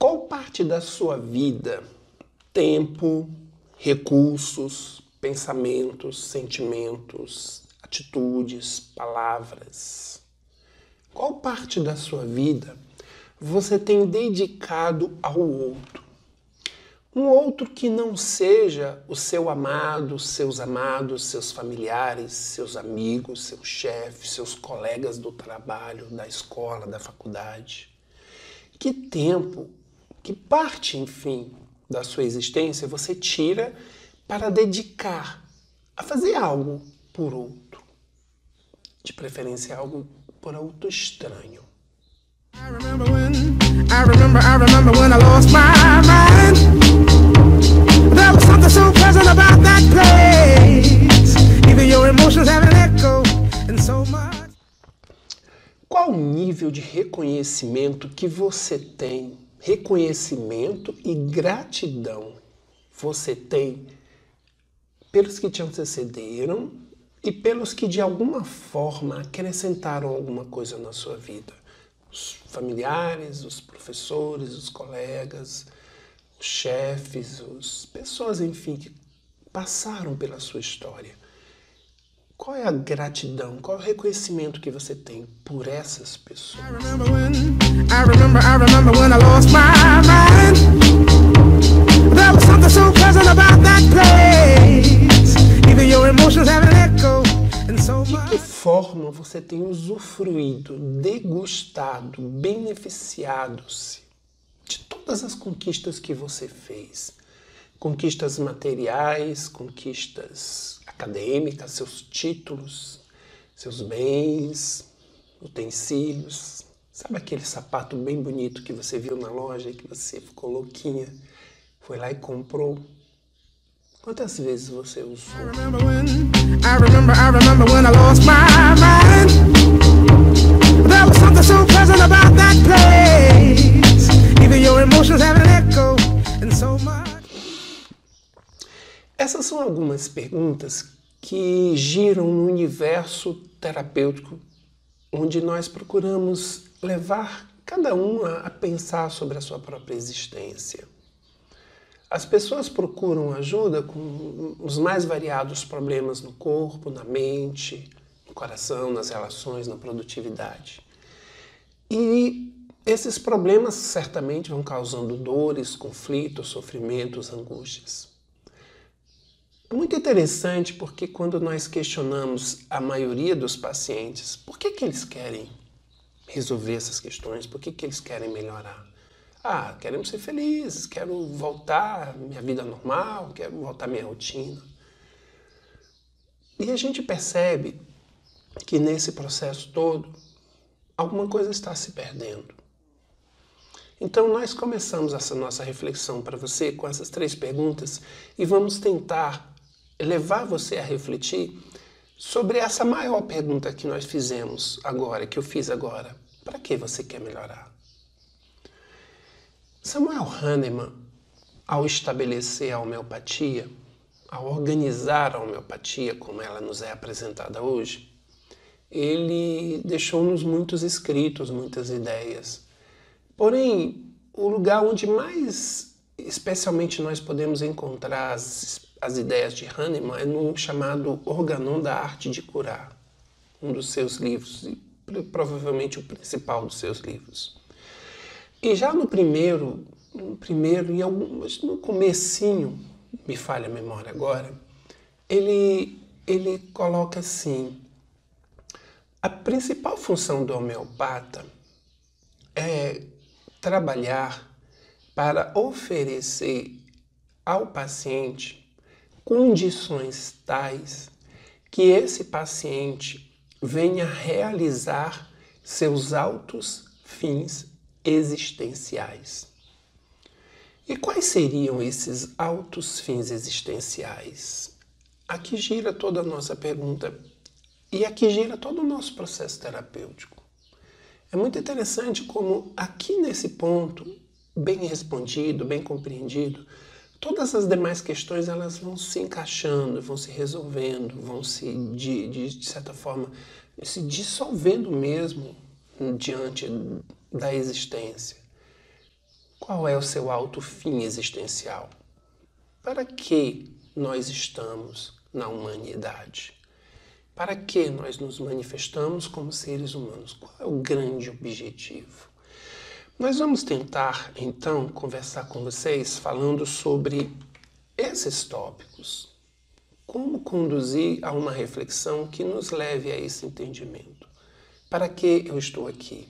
Qual parte da sua vida, tempo, recursos, pensamentos, sentimentos, atitudes, palavras, qual parte da sua vida você tem dedicado ao outro? Um outro que não seja o seu amado, seus amados, seus familiares, seus amigos, seus chefes, seus colegas do trabalho, da escola, da faculdade. Que tempo, que parte, enfim, da sua existência você tira para dedicar a fazer algo por outro? De preferência, algo por outro estranho. I remember when I lost my mind. There was something so pleasant about that place. Even your emotions have an echo and so much. Qual o nível de reconhecimento que você tem? Reconhecimento e gratidão você tem pelos que te antecederam e pelos que de alguma forma acrescentaram alguma coisa na sua vida. Os familiares, os professores, os colegas, os chefes, as pessoas, enfim, que passaram pela sua história. Qual é a gratidão, qual é o reconhecimento que você tem por essas pessoas? I remember when I lost my mind. There was something so pleasant about that place. Even your emotions have an echo and so much. De que forma você tem usufruído, degustado, beneficiado-se de todas as conquistas que você fez? Conquistas materiais, conquistas acadêmicas, seus títulos, seus bens, utensílios. Sabe aquele sapato bem bonito que você viu na loja e que você ficou louquinha, foi lá e comprou? Quantas vezes você usou? I remember when I lost my mind. There was something so pleasant about that place. Even your emotions have an echo and so much. Essas são algumas perguntas que giram no universo terapêutico, onde nós procuramos levar cada um a pensar sobre a sua própria existência. As pessoas procuram ajuda com os mais variados problemas no corpo, na mente, no coração, nas relações, na produtividade. E esses problemas certamente vão causando dores, conflitos, sofrimentos, angústias. É muito interessante porque quando nós questionamos a maioria dos pacientes, por que eles querem resolver essas questões? Por que eles querem melhorar? Queremos ser felizes, quero voltar à minha vida normal, quero voltar à minha rotina. E a gente percebe que nesse processo todo, alguma coisa está se perdendo. Então nós começamos essa nossa reflexão para você com essas 3 perguntas e vamos tentar levar você a refletir sobre essa maior pergunta que nós fizemos agora, que eu fiz agora. Para que você quer melhorar? Samuel Hahnemann, ao estabelecer a homeopatia, ao organizar a homeopatia como ela nos é apresentada hoje, ele deixou-nos muitos escritos, muitas ideias. Porém, o lugar onde mais especialmente nós podemos encontrar as ideias de Hahnemann é no chamado Organon da Arte de Curar, um dos seus livros, e provavelmente o principal dos seus livros. E já no primeiro no comecinho, me falha a memória agora, ele coloca assim: a principal função do homeopata é trabalhar para oferecer ao paciente condições tais que esse paciente venha realizar seus altos fins existenciais. E quais seriam esses altos fins existenciais? Aqui gira toda a nossa pergunta e aqui gira todo o nosso processo terapêutico. É muito interessante como aqui nesse ponto, bem respondido, bem compreendido, todas as demais questões elas vão se encaixando, vão se resolvendo, vão se, de certa forma, se dissolvendo mesmo diante da existência. Qual é o seu alto fim existencial? Para que nós estamos na humanidade? Para que nós nos manifestamos como seres humanos? Qual é o grande objetivo? Nós vamos tentar, então, conversar com vocês falando sobre esses tópicos. Como conduzir a uma reflexão que nos leve a esse entendimento? Para que eu estou aqui?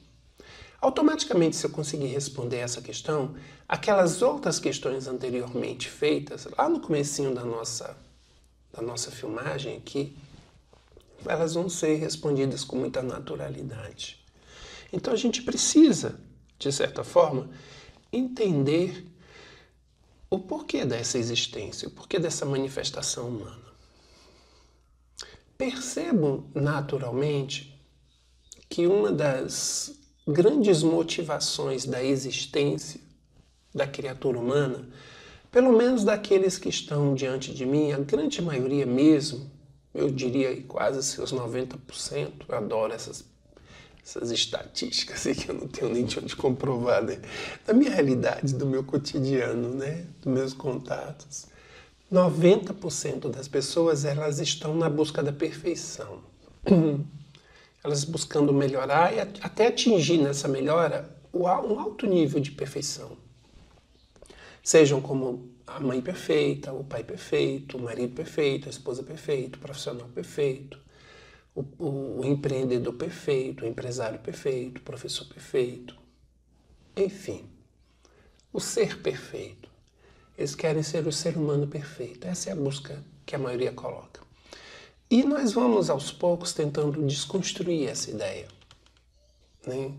Automaticamente, se eu conseguir responder essa questão, aquelas outras questões anteriormente feitas, lá no comecinho da nossa filmagem aqui, elas vão ser respondidas com muita naturalidade. Então a gente precisa, de certa forma, entender o porquê dessa existência, o porquê dessa manifestação humana. Percebo naturalmente que uma das grandes motivações da existência da criatura humana, pelo menos daqueles que estão diante de mim, a grande maioria mesmo, eu diria quase seus 90%, eu adoro essas estatísticas que eu não tenho nem de onde comprovar, né? Da minha realidade, do meu cotidiano, né? Dos meus contatos. 90% das pessoas, elas estão na busca da perfeição. Elas buscando melhorar e até atingir nessa melhora um alto nível de perfeição. Sejam como a mãe perfeita, o pai perfeito, o marido perfeito, a esposa perfeita, o profissional perfeito, o empreendedor perfeito, o empresário perfeito, o professor perfeito. Enfim, o ser perfeito. Eles querem ser o ser humano perfeito. Essa é a busca que a maioria coloca. E nós vamos, aos poucos, tentando desconstruir essa ideia, né?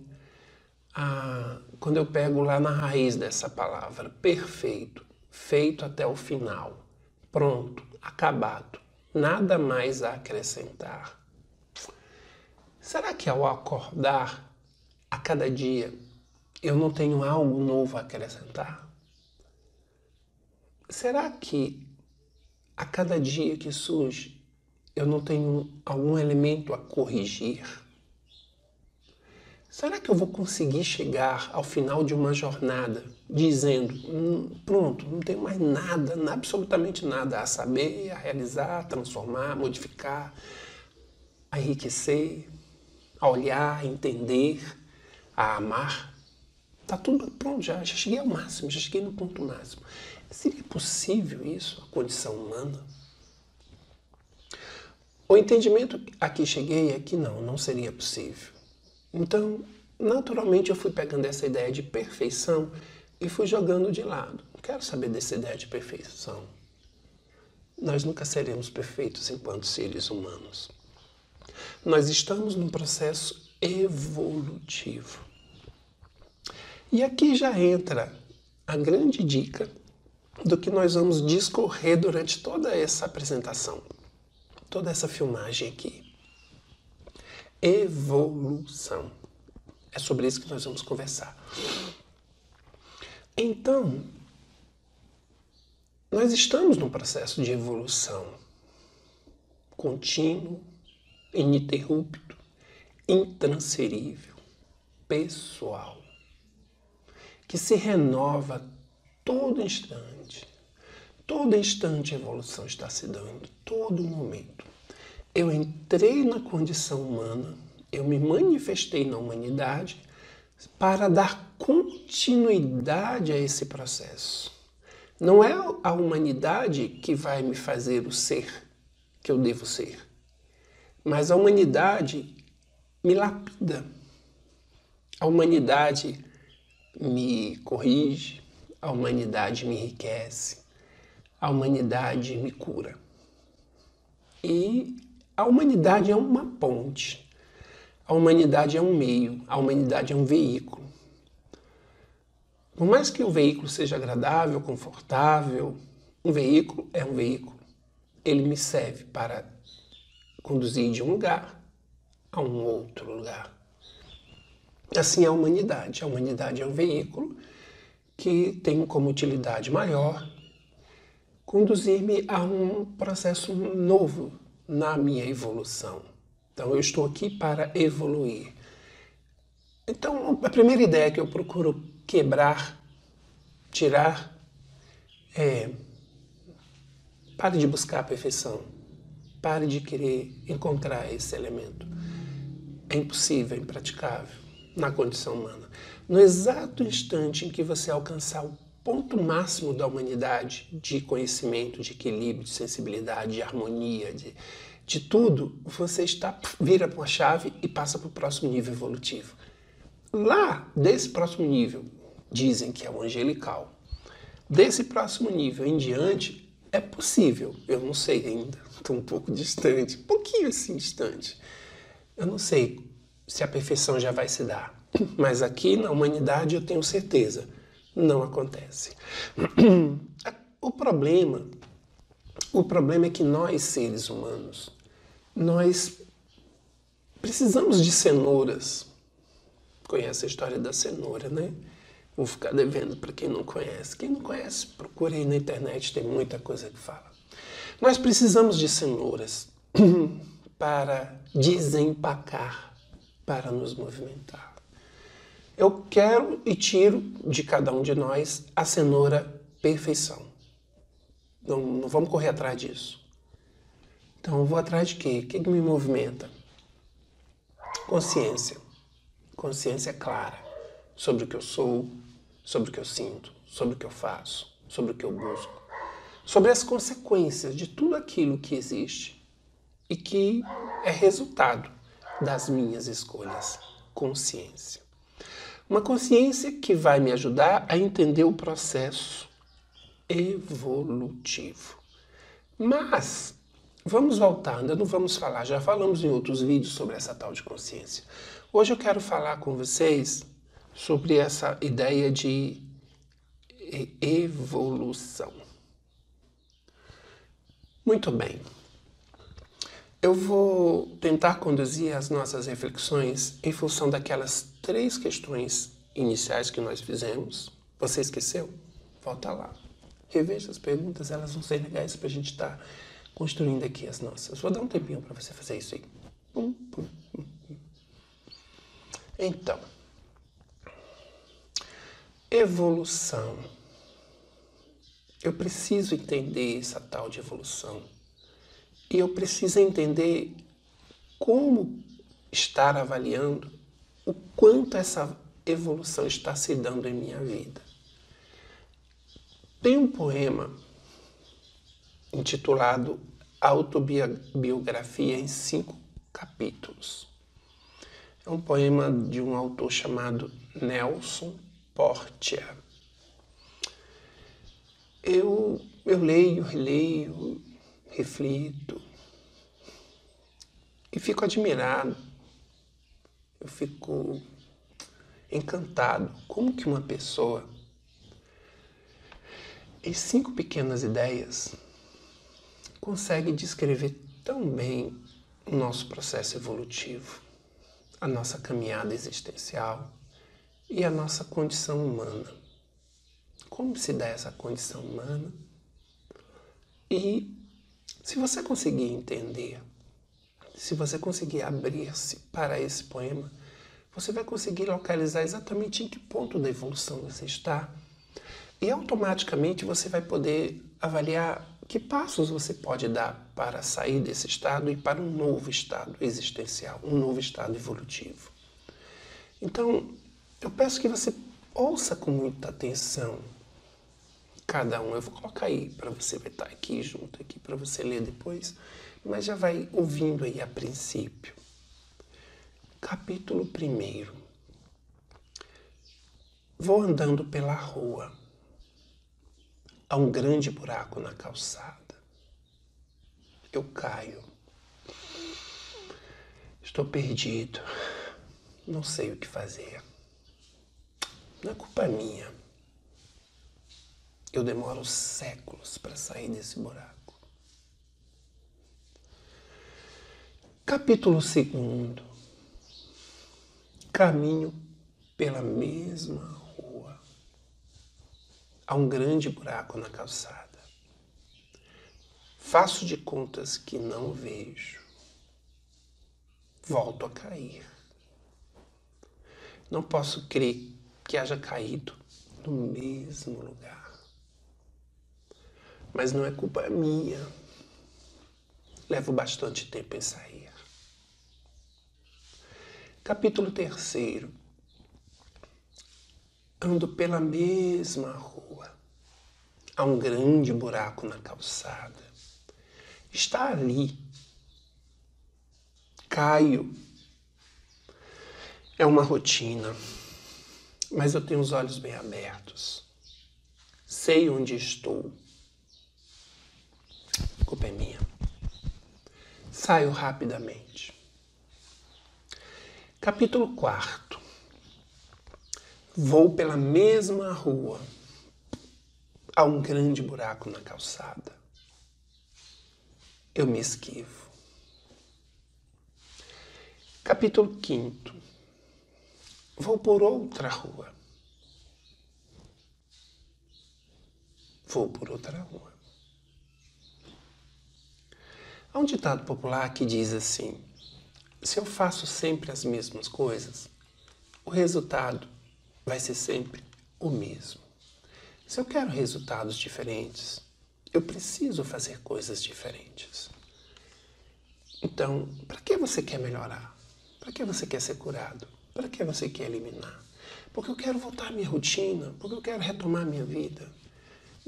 Quando eu pego lá na raiz dessa palavra, perfeito, feito até o final, pronto, acabado, nada mais a acrescentar. Será que ao acordar a cada dia eu não tenho algo novo a acrescentar? Será que a cada dia que surge eu não tenho algum elemento a corrigir? Será que eu vou conseguir chegar ao final de uma jornada dizendo, pronto, não tenho mais nada, absolutamente nada a saber, a realizar, a transformar, a modificar, a enriquecer, a olhar, a entender, a amar? Está tudo pronto já cheguei ao máximo, já cheguei no ponto máximo. Seria possível isso, a condição humana? O entendimento a que cheguei é que não seria possível. Então, naturalmente, eu fui pegando essa ideia de perfeição e fui jogando de lado. Não quero saber dessa ideia de perfeição. Nós nunca seremos perfeitos enquanto seres humanos. Nós estamos num processo evolutivo. E aqui já entra a grande dica do que nós vamos discorrer durante toda essa apresentação. Toda essa filmagem aqui. Evolução. É sobre isso que nós vamos conversar. Então, nós estamos num processo de evolução contínuo, ininterrupto, intransferível, pessoal, que se renova todo instante. Todo instante a evolução está se dando, todo momento. Eu entrei na condição humana, eu me manifestei na humanidade para dar continuidade a esse processo. Não é a humanidade que vai me fazer o ser que eu devo ser, mas a humanidade me lapida. A humanidade me corrige, a humanidade me enriquece. A humanidade me cura. E a humanidade é uma ponte. A humanidade é um meio. A humanidade é um veículo. Por mais que o veículo seja agradável, confortável, um veículo é um veículo. Ele me serve para conduzir de um lugar a um outro lugar. Assim é a humanidade. A humanidade é um veículo que tem como utilidade maior conduzir-me a um processo novo na minha evolução. Então, eu estou aqui para evoluir. Então, a primeira ideia que eu procuro quebrar tirar pare de buscar a perfeição. Pare de querer encontrar esse elemento. É impossível, é impraticável na condição humana. No exato instante em que você alcançar o ponto máximo da humanidade, de conhecimento, de equilíbrio, de sensibilidade, de harmonia, de tudo, você vira para uma chave e passa para o próximo nível evolutivo. Lá, desse próximo nível, dizem que é o angelical. Desse próximo nível em diante, é possível. Eu não sei ainda, estou um pouco distante, um pouquinho assim distante. Eu não sei se a perfeição já vai se dar, mas aqui na humanidade eu tenho certeza, não acontece. O problema é que nós, seres humanos, nós precisamos de cenouras. Conhece a história da cenoura, né? Vou ficar devendo para quem não conhece. Quem não conhece, procure aí na internet, tem muita coisa que fala. Nós precisamos de cenouras para desempacar, para nos movimentar. Eu quero e tiro de cada um de nós a cenoura perfeição. Não vamos correr atrás disso. Então eu vou atrás de quê? O que me movimenta? Consciência. Consciência clara sobre o que eu sou, sobre o que eu sinto, sobre o que eu faço, sobre o que eu busco, sobre as consequências de tudo aquilo que existe e que é resultado das minhas escolhas. Consciência. Uma consciência que vai me ajudar a entender o processo evolutivo. Mas vamos voltar, ainda não vamos falar, já falamos em outros vídeos sobre essa tal de consciência. Hoje eu quero falar com vocês sobre essa ideia de evolução. Muito bem. Eu vou tentar conduzir as nossas reflexões em função daquelas 3 questões iniciais que nós fizemos. Você esqueceu? Volta lá. Reveja as perguntas, elas vão ser legais para a gente estar construindo aqui as nossas. Vou dar um tempinho para você fazer isso aí. Então, evolução. Eu preciso entender essa tal de evolução. E eu preciso entender como estar avaliando o quanto essa evolução está se dando em minha vida. Tem um poema intitulado Autobiografia em 5 capítulos. É um poema de um autor chamado Nelson Porter. Eu leio, releio, reflito e fico admirado, eu fico encantado. Como que uma pessoa, em 5 pequenas ideias, consegue descrever tão bem o nosso processo evolutivo, a nossa caminhada existencial e a nossa condição humana. Como se dá essa condição humana? E se você conseguir entender, se você conseguir abrir-se para esse poema, você vai conseguir localizar exatamente em que ponto da evolução você está. E automaticamente você vai poder avaliar que passos você pode dar para sair desse estado e para um novo estado existencial, um novo estado evolutivo. Então, eu peço que você ouça com muita atenção cada um. Eu vou colocar aí para você ver, tá aqui junto, aqui para você ler depois, mas já vai ouvindo aí a princípio. Capítulo 1. Vou andando pela rua. Há um grande buraco na calçada. Eu caio. Estou perdido. Não sei o que fazer. Não é culpa minha. Eu demoro séculos para sair desse buraco. Capítulo 2. Caminho pela mesma rua. Há um grande buraco na calçada. Faço de contas que não vejo. Volto a cair. Não posso crer que haja caído no mesmo lugar. Mas não é culpa minha. Levo bastante tempo em sair. Capítulo 3. Ando pela mesma rua. Há um grande buraco na calçada. Está ali. Caio. É uma rotina. Mas eu tenho os olhos bem abertos. Sei onde estou. A culpa é minha. Saio rapidamente. Capítulo 4. Vou pela mesma rua. Há um grande buraco na calçada. Eu me esquivo. Capítulo 5. Vou por outra rua. Vou por outra rua. Há um ditado popular que diz assim: se eu faço sempre as mesmas coisas, o resultado vai ser sempre o mesmo. Se eu quero resultados diferentes, eu preciso fazer coisas diferentes. Então, para que você quer melhorar? Para que você quer ser curado? Para que você quer eliminar? Porque eu quero voltar à minha rotina, porque eu quero retomar a minha vida.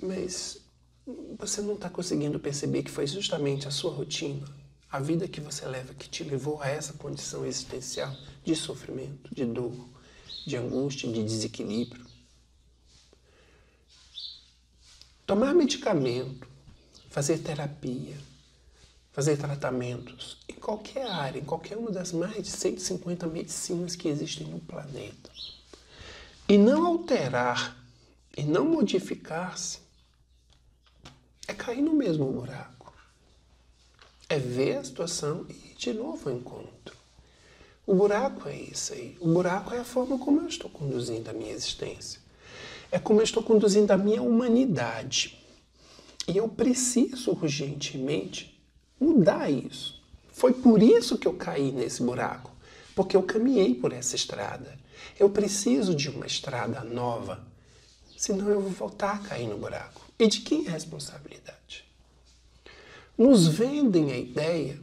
Mas você não está conseguindo perceber que foi justamente a sua rotina, a vida que você leva, que te levou a essa condição existencial de sofrimento, de dor, de angústia, de desequilíbrio. Tomar medicamento, fazer terapia, fazer tratamentos em qualquer área, em qualquer uma das mais de 150 medicinas que existem no planeta. E não alterar, e não modificar-se, é cair no mesmo buraco. É ver a situação e ir de novo ao encontro. O buraco é isso aí. O buraco é a forma como eu estou conduzindo a minha existência. É como eu estou conduzindo a minha humanidade. E eu preciso urgentemente mudar isso. Foi por isso que eu caí nesse buraco. Porque eu caminhei por essa estrada. Eu preciso de uma estrada nova. Senão eu vou voltar a cair no buraco. E de quem é a responsabilidade? Nos vendem a ideia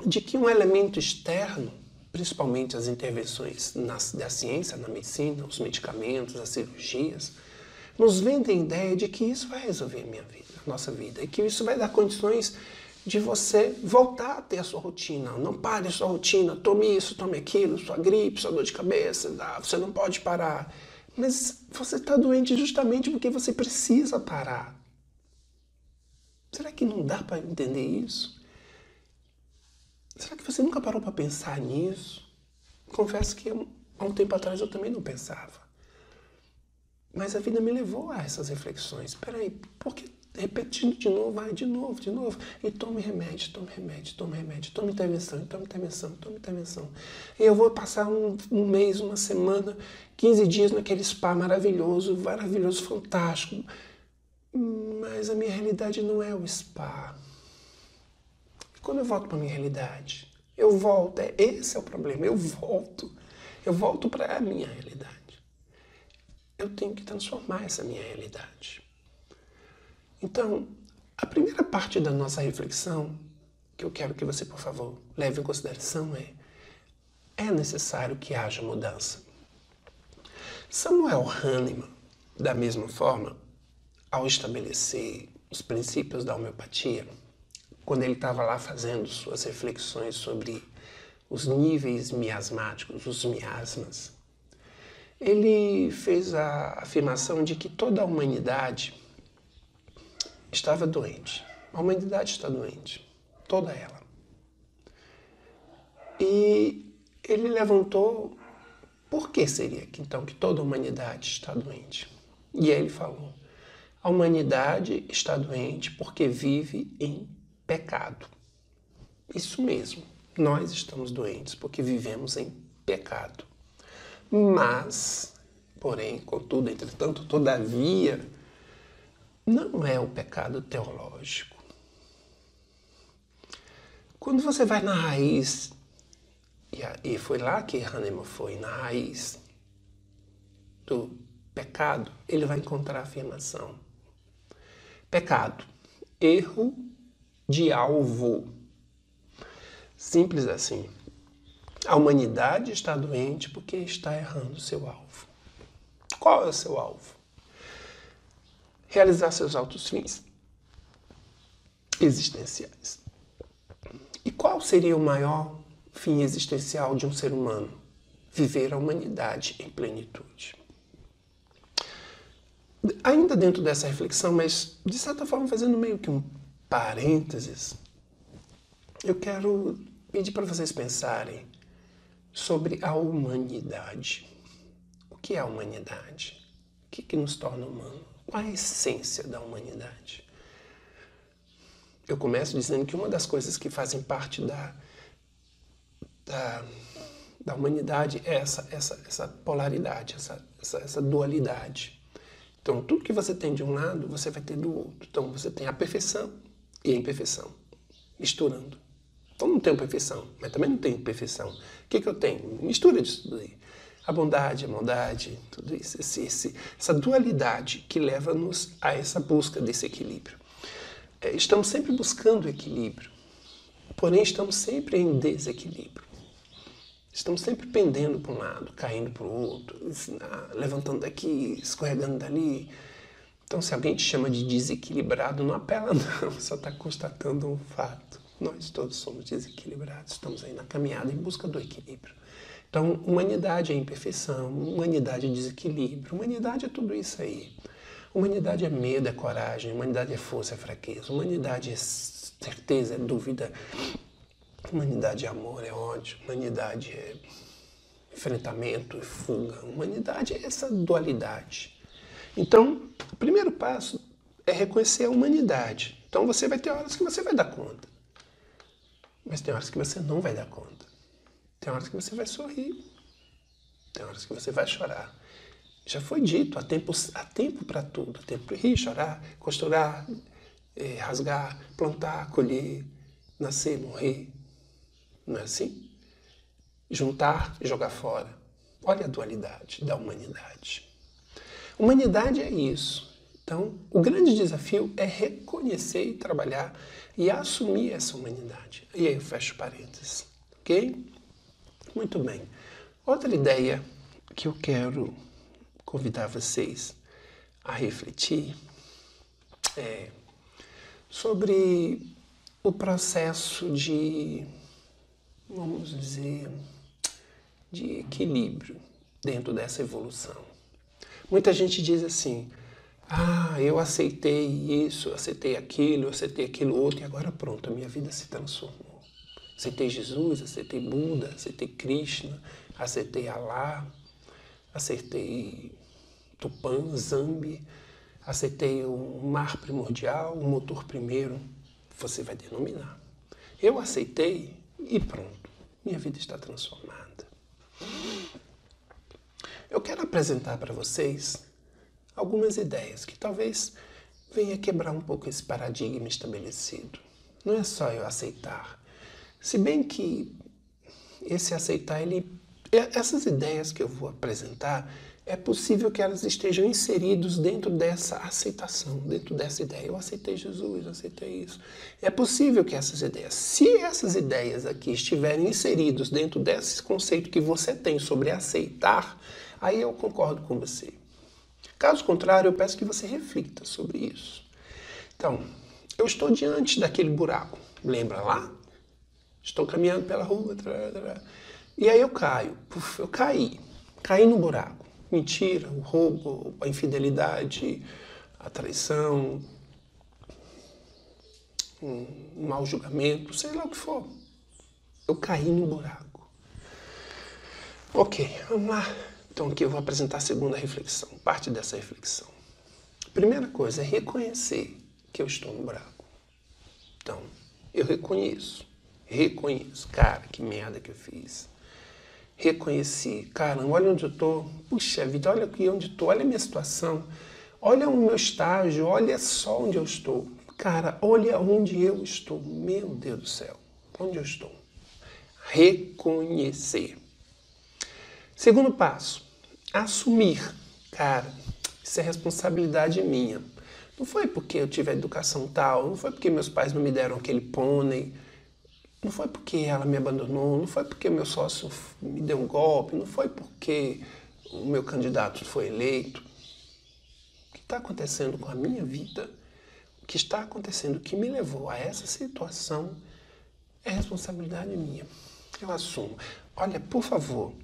de que um elemento externo, principalmente as intervenções da ciência, na medicina, os medicamentos, as cirurgias, nos vendem a ideia de que isso vai resolver a nossa vida, e que isso vai dar condições de você voltar a ter a sua rotina. Não pare a sua rotina, tome isso, tome aquilo, sua gripe, sua dor de cabeça, você não pode parar. Mas você está doente justamente porque você precisa parar. Será que não dá para entender isso? Será que você nunca parou para pensar nisso? Confesso que há um tempo atrás eu também não pensava. Mas a vida me levou a essas reflexões. Espera aí, por que repetindo de novo, vai de novo, de novo? E tome remédio, tome remédio, tome remédio, tome intervenção, tome intervenção, tome intervenção. E eu vou passar um mês, uma semana, 15 dias naquele spa maravilhoso, fantástico. Mas a minha realidade não é o spa. E quando eu volto para a minha realidade, eu volto, esse é o problema, eu volto para a minha realidade. Eu tenho que transformar essa minha realidade. Então, a primeira parte da nossa reflexão, que eu quero que você, por favor, leve em consideração é necessário que haja mudança. Samuel Hahnemann, da mesma forma, ao estabelecer os princípios da homeopatia, quando ele estava lá fazendo suas reflexões sobre os níveis miasmáticos, os miasmas, ele fez a afirmação de que toda a humanidade estava doente. A humanidade está doente. Toda ela. E ele levantou por que seria que então que toda a humanidade está doente. E aí ele falou: a humanidade está doente porque vive em pecado. Isso mesmo. Nós estamos doentes porque vivemos em pecado. Mas, porém, contudo, entretanto, todavia, não é o pecado teológico. Quando você vai na raiz, e foi lá que Hahnemann foi, na raiz pecado, ele vai encontrar afirmação. Pecado, erro de alvo. Simples assim. A humanidade está doente porque está errando o seu alvo. Qual é o seu alvo? Realizar seus altos fins existenciais. E qual seria o maior fim existencial de um ser humano? Viver a humanidade em plenitude. Ainda dentro dessa reflexão, mas de certa forma fazendo meio que um parênteses, eu quero pedir para vocês pensarem sobre a humanidade. O que é a humanidade? O que nos torna humano? Qual é a essência da humanidade? Eu começo dizendo que uma das coisas que fazem parte da humanidade é essa polaridade, essa dualidade. Então, tudo que você tem de um lado, você vai ter do outro. Então, você tem a perfeição e a imperfeição, misturando. Então, não tenho perfeição, mas também não tenho imperfeição. O que eu tenho? Mistura disso tudo aí. A bondade, a maldade, tudo isso, essa dualidade que leva-nos a essa busca desse equilíbrio. Estamos sempre buscando equilíbrio, porém estamos sempre em desequilíbrio. Estamos sempre pendendo para um lado, caindo para o outro, levantando daqui, escorregando dali. Então, se alguém te chama de desequilibrado, não apela não, só está constatando um fato. Nós todos somos desequilibrados, estamos aí na caminhada em busca do equilíbrio. Então, humanidade é imperfeição, humanidade é desequilíbrio, humanidade é tudo isso aí. Humanidade é medo, é coragem, humanidade é força, é fraqueza, humanidade é certeza, é dúvida, humanidade é amor, é ódio, humanidade é enfrentamento, é fuga, humanidade é essa dualidade. Então, o primeiro passo é reconhecer a humanidade. Então, você vai ter horas que você vai dar conta, mas tem horas que você não vai dar conta. Tem horas que você vai sorrir, tem horas que você vai chorar. Já foi dito, há tempo para tudo. Há tempo para rir, chorar, costurar, rasgar, plantar, colher, nascer, morrer. Não é assim? Juntar e jogar fora. Olha a dualidade da humanidade. Humanidade é isso. Então, o grande desafio é reconhecer e trabalhar e assumir essa humanidade. E aí eu fecho parênteses. Ok? Muito bem. Outra ideia que eu quero convidar vocês a refletir sobre o processo de, vamos dizer, de equilíbrio dentro dessa evolução. Muita gente diz assim, eu aceitei isso, aceitei aquilo, aceitei aquilo outro e agora pronto, a minha vida se transformou. Aceitei Jesus, aceitei Buda, aceitei Krishna, aceitei Allah, aceitei Tupã, Zambi, aceitei o mar primordial, o motor primeiro, você vai denominar. Eu aceitei e pronto, minha vida está transformada. Eu quero apresentar para vocês algumas ideias que talvez venha quebrar um pouco esse paradigma estabelecido. Não é só eu aceitar. Se bem que esse aceitar, essas ideias que eu vou apresentar, é possível que elas estejam inseridas dentro dessa aceitação, dentro dessa ideia. Eu aceitei Jesus, eu aceitei isso. É possível que essas ideias, se essas ideias aqui estiverem inseridas dentro desse conceito que você tem sobre aceitar, aí eu concordo com você. Caso contrário, eu peço que você reflita sobre isso. Então, eu estou diante daquele buraco. Lembra lá? Estou caminhando pela rua. E aí eu caio. Eu caí. Caí no buraco. Mentira, o roubo, a infidelidade, a traição, um mau julgamento, sei lá o que for. Eu caí no buraco. Ok, vamos lá. Então aqui eu vou apresentar a segunda reflexão, parte dessa reflexão. Primeira coisa é reconhecer que eu estou no buraco. Então, eu reconheço, cara, que merda que eu fiz. Reconheci, caramba, olha onde eu estou, puxa vida, olha aqui onde eu estou, olha a minha situação, olha o meu estágio, olha só onde eu estou. Cara, olha onde eu estou, meu Deus do céu, onde eu estou. Reconhecer. Segundo passo, assumir. Cara, isso é responsabilidade minha. Não foi porque eu tive a educação tal, não foi porque meus pais não me deram aquele pônei, não foi porque ela me abandonou, não foi porque meu sócio me deu um golpe, não foi porque o meu candidato foi eleito. O que está acontecendo com a minha vida, o que está acontecendo, o que me levou a essa situação, é responsabilidade minha. Eu assumo. Olha, por favor,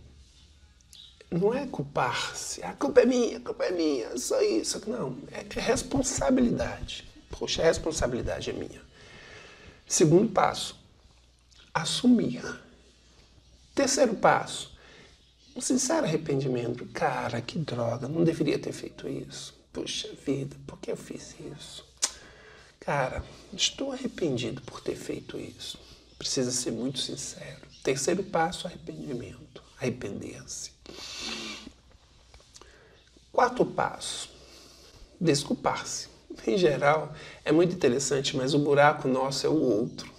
não é culpar-se. A culpa é minha, só isso. Não, é responsabilidade. Poxa, a responsabilidade é minha. Segundo passo, assumir. Terceiro passo, um sincero arrependimento. Cara, que droga, não deveria ter feito isso. Puxa vida, por que eu fiz isso? Cara, estou arrependido por ter feito isso. Precisa ser muito sincero. Terceiro passo, arrependimento. Arrepender-se. Quarto passo, desculpar-se. Em geral, é muito interessante, mas o buraco nosso é o outro.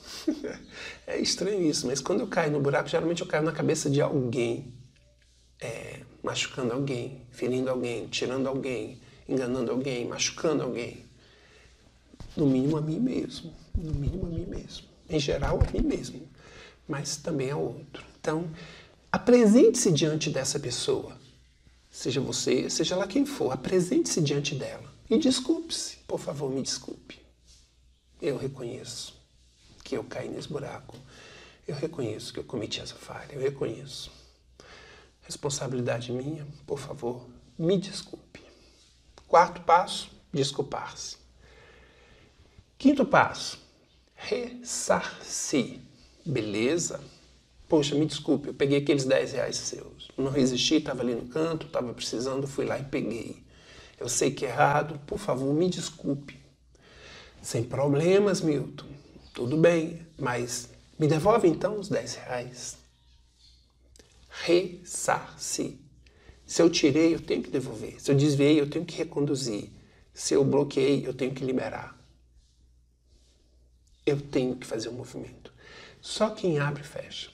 É estranho isso, mas quando eu caio no buraco, geralmente eu caio na cabeça de alguém. Machucando alguém, ferindo alguém, tirando alguém, enganando alguém, machucando alguém. No mínimo a mim mesmo. No mínimo a mim mesmo. Em geral, a mim mesmo. Mas também ao outro. Então, apresente-se diante dessa pessoa. Seja você, seja lá quem for. Apresente-se diante dela. E desculpe-se. Por favor, me desculpe. Eu reconheço que eu caí nesse buraco. Eu reconheço que eu cometi essa falha. Eu reconheço. Responsabilidade minha. Por favor, me desculpe. Quarto passo, desculpar-se. Quinto passo, ressarcir. Beleza? Poxa, me desculpe, eu peguei aqueles 10 reais seus. Não resisti, estava ali no canto, estava precisando, fui lá e peguei. Eu sei que é errado, por favor, me desculpe. Sem problemas, Milton. Tudo bem, mas me devolve então os 10 reais. Ressarcir. Se eu tirei, eu tenho que devolver. Se eu desviei, eu tenho que reconduzir. Se eu bloqueei, eu tenho que liberar. Eu tenho que fazer um movimento. Só quem abre, fecha.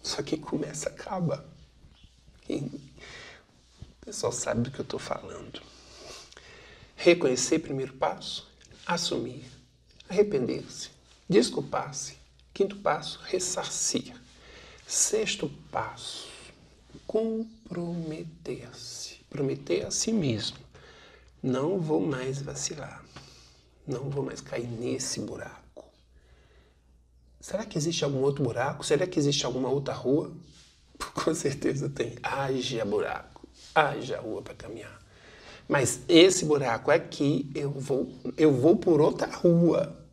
Só quem começa, acaba. O pessoal sabe do que eu estou falando. Reconhecer, primeiro passo. Assumir. Arrepender-se. Desculpar-se. Quinto passo, ressarcir. Sexto passo, comprometer-se. Prometer a si mesmo. Não vou mais vacilar. Não vou mais cair nesse buraco. Será que existe algum outro buraco? Será que existe alguma outra rua? Com certeza tem. Haja buraco. Haja rua para caminhar. Mas esse buraco aqui, eu vou por outra rua.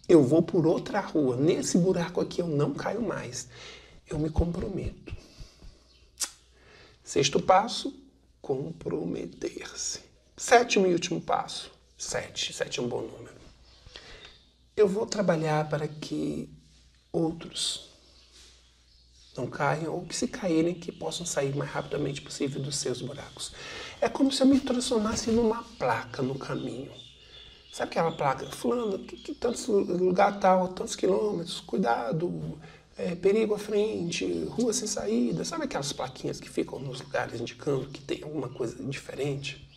Eu vou por outra rua. Nesse buraco aqui eu não caio mais. Eu me comprometo. Sexto passo, comprometer-se. Sétimo e último passo. Sete é um bom número. Eu vou trabalhar para que outros não caiam, ou que se caírem, que possam sair o mais rapidamente possível dos seus buracos. É como se eu me transformasse numa placa no caminho. Sabe aquela placa? Fulano, que tantos lugar tal, tantos quilômetros, cuidado, perigo à frente, rua sem saída. Sabe aquelas plaquinhas que ficam nos lugares indicando que tem alguma coisa diferente?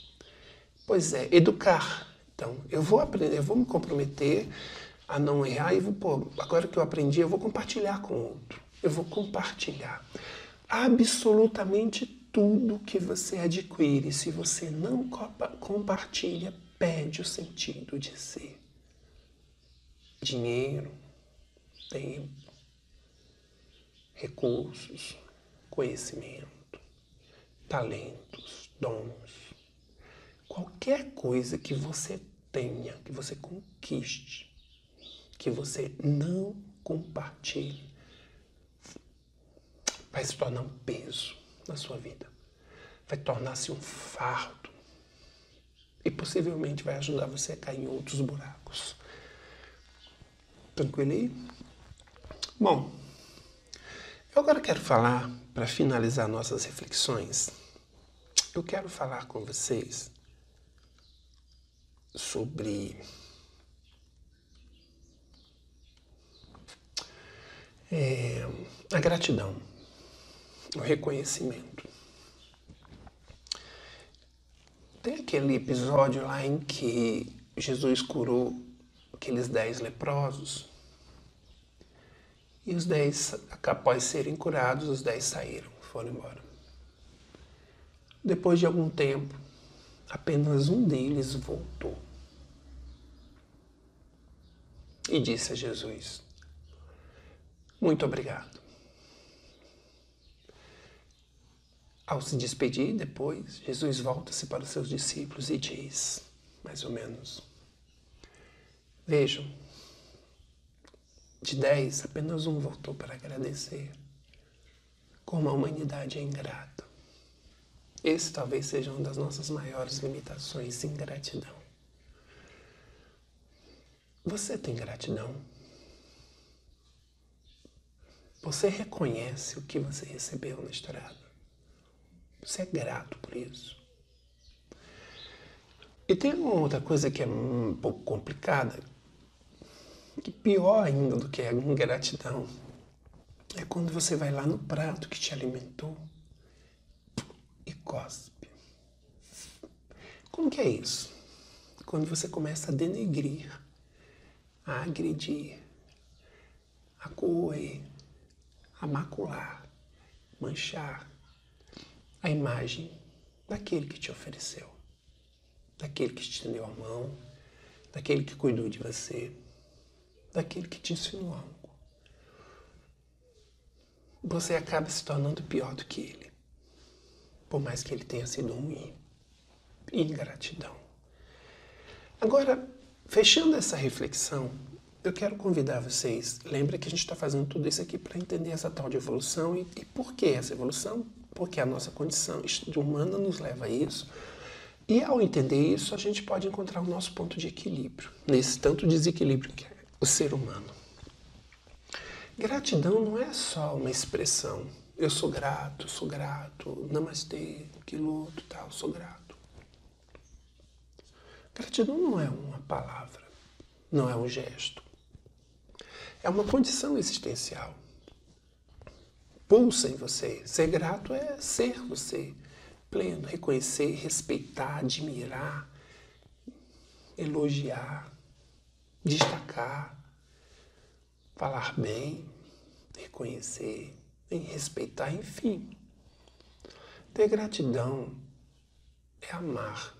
Pois é, educar. Então, eu vou aprender, eu vou me comprometer a não errar e agora que eu aprendi, eu vou compartilhar com o outro. Eu vou compartilhar. Absolutamente tudo que você adquire, se você não compartilha, perde o sentido de ser. Dinheiro, tempo, recursos, conhecimento, talentos, dons. Qualquer coisa que você tenha, que você conquiste, que você não compartilhe, vai se tornar um peso na sua vida. Vai tornar-se um fardo. E possivelmente vai ajudar você a cair em outros buracos. Tranquilo aí? Bom, eu agora quero falar, para finalizar nossas reflexões, eu quero falar com vocês sobre a gratidão, o reconhecimento. Tem aquele episódio lá em que Jesus curou aqueles 10 leprosos. E os 10, após serem curados, os 10 saíram, foram embora. Depois de algum tempo, apenas um deles voltou. E disse a Jesus: muito obrigado. Ao se despedir depois, Jesus volta-se para os seus discípulos e diz, mais ou menos: vejam, de 10, apenas um voltou para agradecer. Como a humanidade é ingrata. Esse talvez seja uma das nossas maiores limitações, ingratidão. Você tem gratidão? Você reconhece o que você recebeu na estrada? Você é grato por isso? E tem uma outra coisa que é um pouco complicada, que pior ainda do que a ingratidão, é quando você vai lá no prato que te alimentou e cospe. Como que é isso? Quando você começa a denegrir, a agredir, a corroer, a macular, manchar a imagem daquele que te ofereceu, daquele que te estendeu a mão, daquele que cuidou de você, daquele que te ensinou algo. Você acaba se tornando pior do que ele, por mais que ele tenha sido ruim. Ingratidão. Agora, fechando essa reflexão, eu quero convidar vocês, lembra que a gente está fazendo tudo isso aqui para entender essa tal de evolução e por que essa evolução? Porque a nossa condição humana nos leva a isso. E ao entender isso, a gente pode encontrar o nosso ponto de equilíbrio, nesse tanto desequilíbrio que é o ser humano. Gratidão não é só uma expressão. Eu sou grato, namastê, quiloto, tal, sou grato. Gratidão não é uma palavra, não é um gesto. É uma condição existencial. Pulsa em você. Ser grato é ser você pleno, reconhecer, respeitar, admirar, elogiar, destacar, falar bem, reconhecer, respeitar, enfim. Ter gratidão é amar.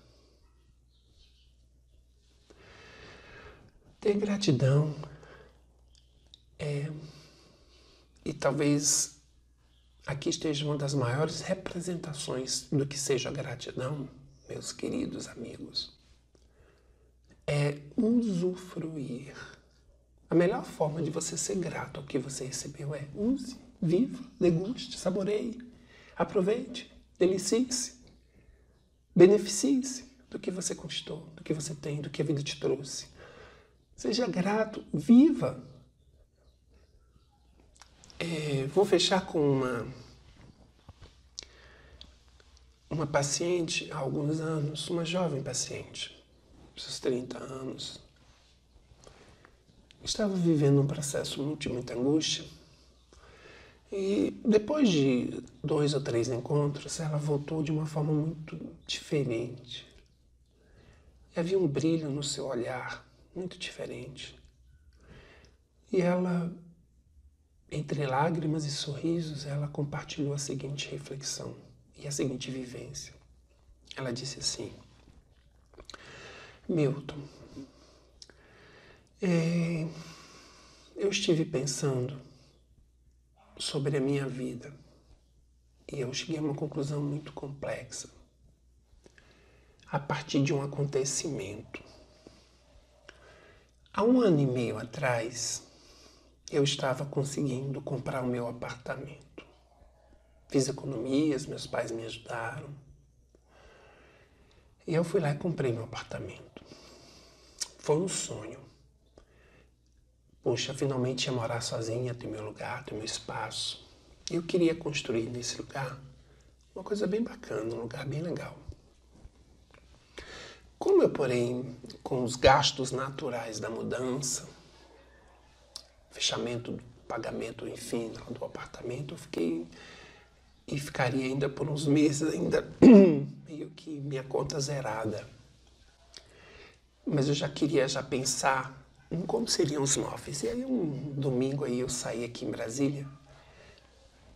Ter gratidão e talvez aqui esteja uma das maiores representações do que seja gratidão, meus queridos amigos, é usufruir. A melhor forma de você ser grato ao que você recebeu é use, viva, deguste, saboreie, aproveite, delicie-se, beneficie-se do que você conquistou, do que você tem, do que a vida te trouxe. Seja grato, viva. Vou fechar com uma paciente há alguns anos, uma jovem paciente, seus 30 anos, estava vivendo um processo de muita angústia e depois de 2 ou 3 encontros, ela voltou de uma forma muito diferente. E havia um brilho no seu olhar muito diferente. E ela, entre lágrimas e sorrisos, ela compartilhou a seguinte reflexão e a seguinte vivência. Ela disse assim: Milton, eu estive pensando sobre a minha vida e eu cheguei a uma conclusão muito complexa a partir de um acontecimento. Há 1 ano e meio atrás, eu estava conseguindo comprar o meu apartamento. Fiz economias, meus pais me ajudaram. E eu fui lá e comprei meu apartamento. Foi um sonho. Poxa, finalmente ia morar sozinha, ter meu lugar, ter meu espaço. Eu queria construir nesse lugar uma coisa bem bacana, um lugar bem legal. Como eu, porém, com os gastos naturais da mudança, fechamento do pagamento, enfim, do apartamento, eu fiquei e ficaria ainda por uns meses, ainda meio que minha conta zerada. Mas eu já queria pensar em como seriam os móveis. E aí um domingo aí eu saí aqui em Brasília,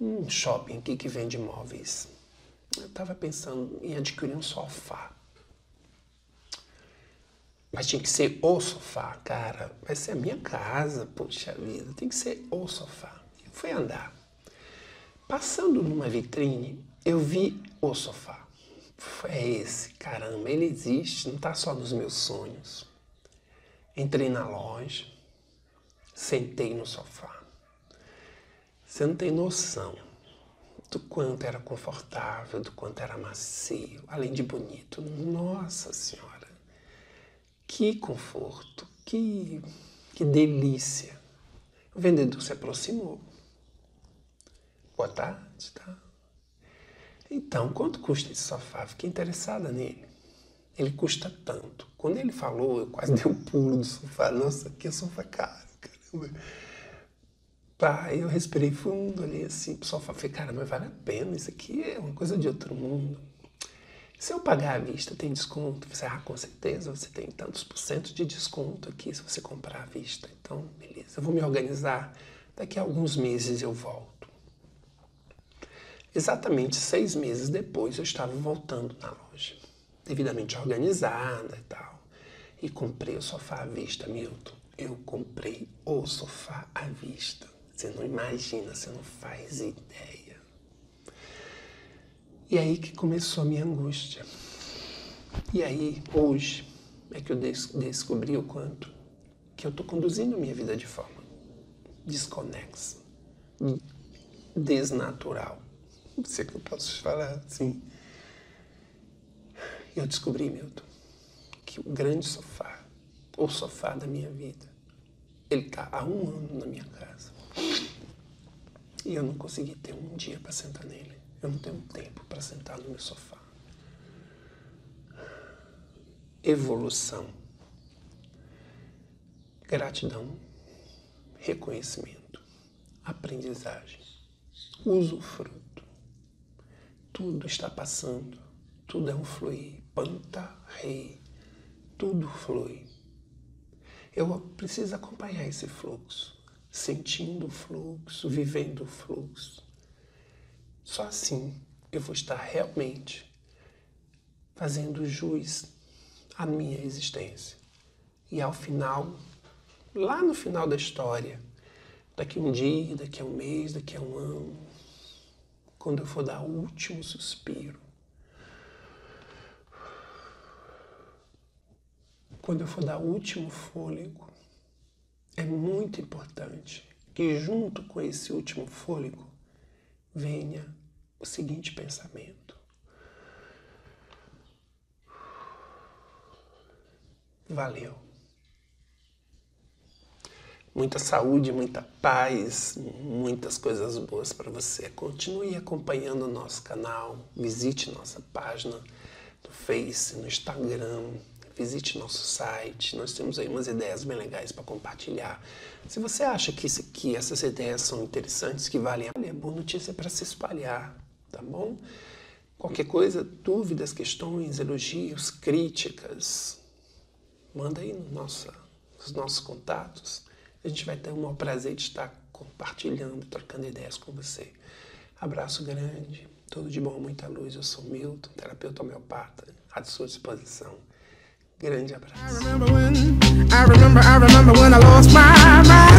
um shopping aqui que vende móveis. Eu estava pensando em adquirir um sofá. Mas tinha que ser o sofá, cara. Vai ser a minha casa, poxa vida. Tem que ser o sofá. Eu fui andar. Passando numa vitrine, eu vi o sofá. É esse, caramba, ele existe, não está só nos meus sonhos. Entrei na loja, sentei no sofá. Você não tem noção do quanto era confortável, do quanto era macio, além de bonito. Nossa Senhora, que conforto, que delícia. O vendedor se aproximou. Boa tarde, tá? Então, quanto custa esse sofá? Fiquei interessada nele. Ele custa tanto. Quando ele falou, eu quase dei um pulo do sofá. Nossa, que sofá caro, caramba. Pá, eu respirei fundo ali assim pro sofá. Falei, cara, mas vale a pena, isso aqui é uma coisa de outro mundo. Se eu pagar à vista, tem desconto? Você, com certeza, você tem tantos % de desconto aqui se você comprar à vista. Então, beleza, eu vou me organizar. Daqui a alguns meses eu volto. Exatamente 6 meses depois, eu estava voltando na loja, devidamente organizada e tal, e comprei o sofá à vista, Milton. Eu comprei o sofá à vista. Você não imagina, você não faz ideia. E aí que começou a minha angústia. E aí, hoje, é que eu descobri o quanto que eu estou conduzindo a minha vida de forma desconexa, desnatural. Não sei o que eu posso falar assim. E eu descobri, Milton, que o grande sofá, o sofá da minha vida, ele está há 1 ano na minha casa. E eu não consegui ter um dia para sentar nele. Eu não tenho tempo para sentar no meu sofá. Evolução. Gratidão. Reconhecimento. Aprendizagem. Usufruto. Tudo está passando, tudo é um fluir. Panta rei, tudo flui. Eu preciso acompanhar esse fluxo, sentindo o fluxo, vivendo o fluxo. Só assim eu vou estar realmente fazendo jus à minha existência. E ao final, lá no final da história, daqui a um dia, daqui a um mês, daqui a um ano, quando eu for dar o último suspiro, quando eu for dar o último fôlego, é muito importante que junto com esse último fôlego venha o seguinte pensamento: valeu. Muita saúde, muita paz, muitas coisas boas para você. Continue acompanhando o nosso canal, visite nossa página no Face, no Instagram, visite nosso site. Nós temos aí umas ideias bem legais para compartilhar. Se você acha que essas ideias são interessantes, que valem a pena, é boa notícia para se espalhar, tá bom? Qualquer coisa, dúvidas, questões, elogios, críticas, manda aí nos nossos contatos. A gente vai ter o maior prazer de estar compartilhando, trocando ideias com você. Abraço grande, tudo de bom, muita luz. Eu sou Milton, terapeuta homeopata, à sua disposição. Grande abraço. I remember when I lost my mind.